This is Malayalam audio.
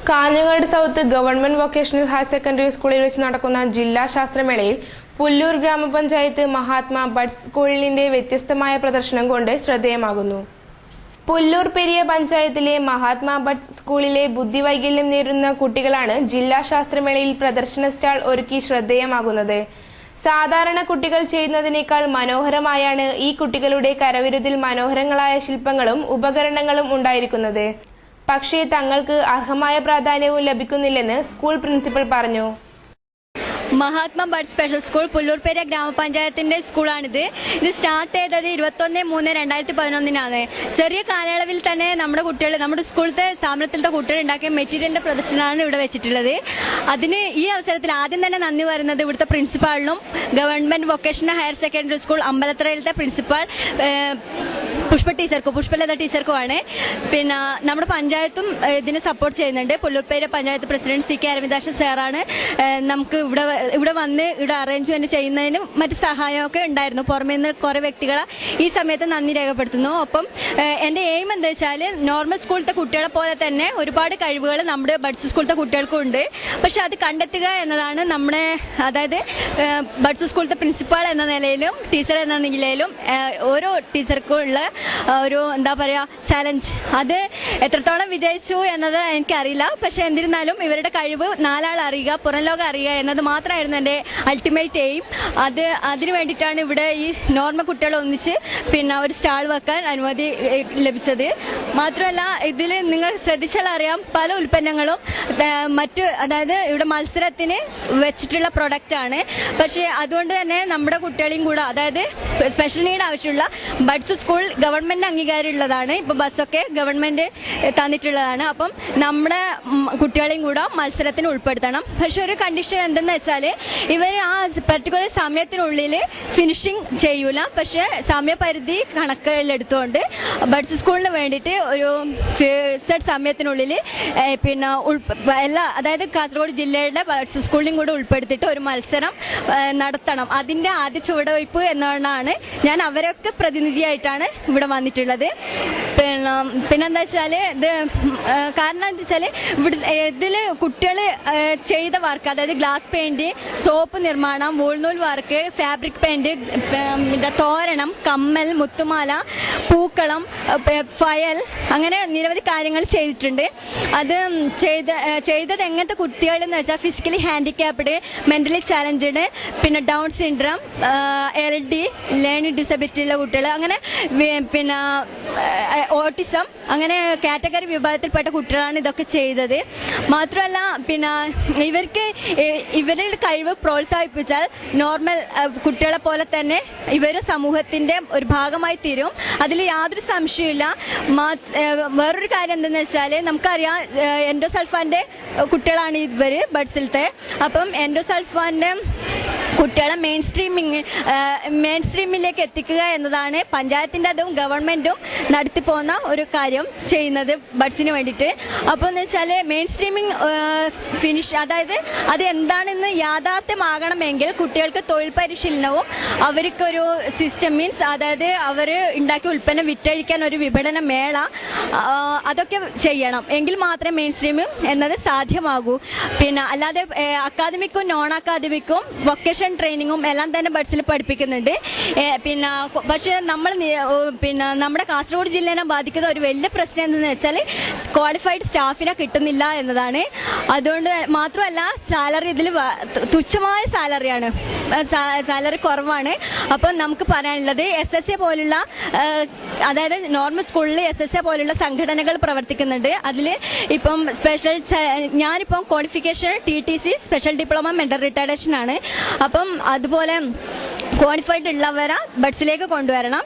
Kanhangad south government vocational higher secondary സ്കൂളിൽ വെച്ച് നടക്കുന്ന ജില്ലാ ശാസ്ത്രമേളയിൽ പുല്ലൂർ ഗ്രാമപഞ്ചായത്ത് മഹാത്മാ ബഡ്സ് സ്കൂളിന്റെ വ്യത്യസ്തമായ പ്രദർശനം കൊണ്ട് ശ്രദ്ധേയമാകുന്നു. പുല്ലൂർ പെരിയ പഞ്ചായത്തിലെ മഹാത്മാ ബഡ്സ് സ്കൂളിലെ ബുദ്ധിവൈകല്യം നേരിടുന്ന കുട്ടികളാണ് ജില്ലാ ശാസ്ത്രമേളയിൽ പ്രദർശന സ്റ്റാൾ ഒരുക്കി ശ്രദ്ധേയമാകുന്നത്. സാധാരണ കുട്ടികൾ ചെയ്യുന്നതിനേക്കാൾ മനോഹരമായാണ് ഈ കുട്ടികളുടെ കരവിരുതിൽ മനോഹരങ്ങളായ ശില്പങ്ങളും ഉപകരണങ്ങളും ഉണ്ടായിരിക്കുന്നത്. പക്ഷേ തങ്ങൾക്ക് അർഹമായ പ്രാധാന്യവും ലഭിക്കുന്നില്ലെന്ന് സ്കൂൾ പ്രിൻസിപ്പൽ പറഞ്ഞു. Mahatma buds special school Pullur Periya ഗ്രാമപഞ്ചായത്തിന്റെ സ്കൂളാണിത്. ഇത് സ്റ്റാർട്ട് ചെയ്തത് 21/3/2011 ചെറിയ കാലയളവിൽ തന്നെ നമ്മുടെ സ്കൂളിലത്തെ സ്ഥാപനത്തിലത്തെ കുട്ടികൾ ഉണ്ടാക്കിയ മെറ്റീരിയലിന്റെ പ്രദർശനമാണ് ഇവിടെ വെച്ചിട്ടുള്ളത്. അതിന് ഈ അവസരത്തിൽ ആദ്യം തന്നെ നന്ദി പറയുന്നത് ഇവിടുത്തെ പ്രിൻസിപ്പാളിനും government vocational higher secondary school അമ്പലത്തറയിലത്തെ പ്രിൻസിപ്പാൾ പുഷ്പലത ടീച്ചർക്കുമാണ്. പിന്നെ നമ്മുടെ പഞ്ചായത്തും ഇതിനെ സപ്പോർട്ട് ചെയ്യുന്നുണ്ട്. പുല്ലൂർ പെരിയ പഞ്ചായത്ത് പ്രസിഡന്റ് CK അരവിന്ദാക്ഷൻ സാറാണ് നമുക്ക് ഇവിടെ വന്ന് ഇവിടെ അറേഞ്ച്മെന്റ് ചെയ്യുന്നതിനും മറ്റ് സഹായമൊക്കെ ഉണ്ടായിരുന്നു. പുറമേ നിന്ന് കുറെ വ്യക്തികളെ ഈ സമയത്ത് നന്ദി രേഖപ്പെടുത്തുന്നു. ഒപ്പം എന്റെ എയിം എന്താ വെച്ചാൽ നോർമൽ സ്കൂളിലത്തെ കുട്ടികളെ പോലെ തന്നെ ഒരുപാട് കഴിവുകൾ നമ്മുടെ ബഡ്സ് സ്കൂളിലത്തെ കുട്ടികൾക്കും ഉണ്ട്. പക്ഷെ അത് കണ്ടെത്തുക എന്നതാണ് നമ്മുടെ, അതായത് ബഡ്സ് സ്കൂളിലത്തെ പ്രിൻസിപ്പാൾ എന്ന നിലയിലും ടീച്ചർ എന്ന നിലയിലും ഓരോ ടീച്ചർക്കും ഉള്ള ഒരു എന്താ പറയാ ചലഞ്ച്. അത് എത്രത്തോളം വിജയിച്ചു എന്നത് എനിക്കറിയില്ല. പക്ഷെ എന്നിരുന്നാലും ഇവരുടെ കഴിവ് നാലാൾ അറിയുക, പുറം ലോകം അറിയുക എന്നത് മാത്രമായിരുന്നു എൻ്റെ അൾട്ടിമേറ്റ് എയിം. അതിനു വേണ്ടിയിട്ടാണ് ഇവിടെ ഈ നോർമൽ കുട്ടികളെ ഒന്നിച്ച് പിന്നെ ഒരു സ്റ്റാൾ വെക്കാൻ അനുമതി ലഭിച്ചത്. മാത്രമല്ല ഇതിൽ നിങ്ങൾ ശ്രദ്ധിച്ചാൽ അറിയാം, പല ഉൽപ്പന്നങ്ങളും അതായത് ഇവിടെ മത്സരത്തിന് വെച്ചിട്ടുള്ള പ്രൊഡക്റ്റ് ആണ്. പക്ഷേ അതുകൊണ്ട് തന്നെ നമ്മുടെ കുട്ടികളെയും കൂടെ, അതായത് സ്പെഷ്യൽ നീഡ് ആവശ്യമുള്ള ബഡ്സ് സ്കൂൾ ഗവൺമെന്റ് അംഗീകാരമുള്ളതാണ്. ഇപ്പൊ ബസ്സൊക്കെ ഗവൺമെന്റ് തന്നിട്ടുള്ളതാണ്. അപ്പം നമ്മുടെ കുട്ടികളെയും കൂടെ മത്സരത്തിന് ഉൾപ്പെടുത്തണം. പക്ഷെ ഒരു കണ്ടീഷൻ എന്തെന്ന് വെച്ചാല് ഇവർ ആ പർട്ടിക്കുലർ സമയത്തിനുള്ളിൽ ഫിനിഷിംഗ് ചെയ്യൂല. പക്ഷെ സമയപരിധി കണക്കിലെടുത്തുകൊണ്ട് ബഡ്സ് സ്കൂളിന് വേണ്ടിയിട്ട് ഒരു ഫിക്സഡ് സമയത്തിനുള്ളിൽ പിന്നെ അതായത് കാസർഗോഡ് ജില്ലയുടെ ബഡ്സ് സ്കൂളിലും കൂടെ ഉൾപ്പെടുത്തിയിട്ട് ഒരു മത്സരം നടത്തണം. അതിന്റെ ആദ്യ ചുവടുവയ്പ് എന്നാണ് ഞാൻ അവരൊക്കെ പ്രതിനിധിയായിട്ടാണ് ഇവിടെ വന്നിട്ടുള്ളത്. പിന്നെന്താ വെച്ചാല് കാരണം എന്താ വെച്ചാല് ഇതില് കുട്ടികൾ ചെയ്ത വർക്ക്, അതായത് ഗ്ലാസ് പെയിന്റ്, സോപ്പ് നിർമ്മാണം, വൂൾനൂൽ വർക്ക്, ഫാബ്രിക് പെയിന്റ്, തോരണം, കമ്മൽ, മുത്തുമാല, പൂക്കളം, ഫയൽ, അങ്ങനെ നിരവധി കാര്യങ്ങൾ ചെയ്തിട്ടുണ്ട്. അത് ചെയ്തത് എങ്ങനത്തെ കുട്ടികൾ എന്ന് വെച്ചാൽ ഫിസിക്കലി ഹാൻഡിക്യാപ്ഡ്, മെന്റലി ചാലഞ്ചഡ്, പിന്നെ down syndrome, LD learning disability ഉള്ള കുട്ടികൾ, അങ്ങനെ പിന്നെ ഓട്ടിസം, അങ്ങനെ കാറ്റഗറി വിഭാഗത്തിൽപ്പെട്ട കുട്ടികളാണ് ഇതൊക്കെ ചെയ്തത്. മാത്രമല്ല പിന്നെ ഇവരുടെ കഴിവ് പ്രോത്സാഹിപ്പിച്ചാൽ നോർമൽ കുട്ടികളെ പോലെ തന്നെ ഇവരും സമൂഹത്തിന്റെ ഒരു ഭാഗമായി തീരും. അതിൽ യാതൊരു സംശയമില്ല. വേറൊരു കാര്യം എന്തെന്ന് വെച്ചാൽ നമുക്കറിയാം, എൻഡോസൾഫാന്റെ കുട്ടികളാണ് ഇവര് ബഡ്സിലത്തെ. അപ്പം എൻഡോസൾഫാന്റെ കുട്ടികളെ മെയിൻ സ്ട്രീമിലേക്ക് എത്തിക്കുക എന്നതാണ് പഞ്ചായത്തിന്റെ അതും ഗവൺമെന്റും നടത്തിപ്പോകുന്ന ഒരു കാര്യം ചെയ്യുന്നത് ബഡ്സിന് വേണ്ടിയിട്ട്. അപ്പോൾ എന്ന് വെച്ചാൽ മെയിൻ സ്ട്രീമിംഗ് ഫിനിഷ്, അതായത് അത് എന്താണെന്ന് യാഥാർത്ഥ്യമാകണമെങ്കിൽ കുട്ടികൾക്ക് തൊഴിൽ പരിശീലനവും അവർക്കൊരു സിസ്റ്റം മീൻസ്, അതായത് അവർ ഉണ്ടാക്കിയ ഉൽപ്പന്നം വിറ്റഴിക്കാൻ ഒരു വിപണന മേള, അതൊക്കെ ചെയ്യണം. എങ്കിൽ മാത്രമേ മെയിൻ സ്ട്രീമിംഗ് എന്നത് സാധ്യമാകൂ. പിന്നെ അല്ലാതെ അക്കാദമിക്കും നോൺ അക്കാദമിക്കും വൊക്കേഷൻ ട്രെയിനിങ്ങും എല്ലാം തന്നെ ബഡ്സിൽ പഠിപ്പിക്കുന്നുണ്ട്. പക്ഷെ നമ്മുടെ കാസർഗോഡ് ജില്ലേനെ ബാധിക്കുന്ന ഒരു വലിയ പ്രശ്നം എന്തെന്ന് വെച്ചാൽ ക്വാളിഫൈഡ് സ്റ്റാഫിനെ കിട്ടുന്നില്ല എന്നതാണ്. അതുകൊണ്ട് മാത്രമല്ല സാലറി ഇതിൽ തുച്ഛമായ സാലറിയാണ്, സാലറി കുറവാണ്. അപ്പം നമുക്ക് പറയാനുള്ളത് SSA പോലുള്ള, അതായത് നോർമൽ സ്കൂളിൽ SSA പോലുള്ള സംഘടനകൾ പ്രവർത്തിക്കുന്നുണ്ട്. അതിൽ ഇപ്പം ഞാനിപ്പം qualification TTC special diploma mental retardation ആണ്. അപ്പം അതുപോലെ ക്വാളിഫൈഡ് ഉള്ളവരെ ബഡ്സിലേക്ക് കൊണ്ടുവരണം.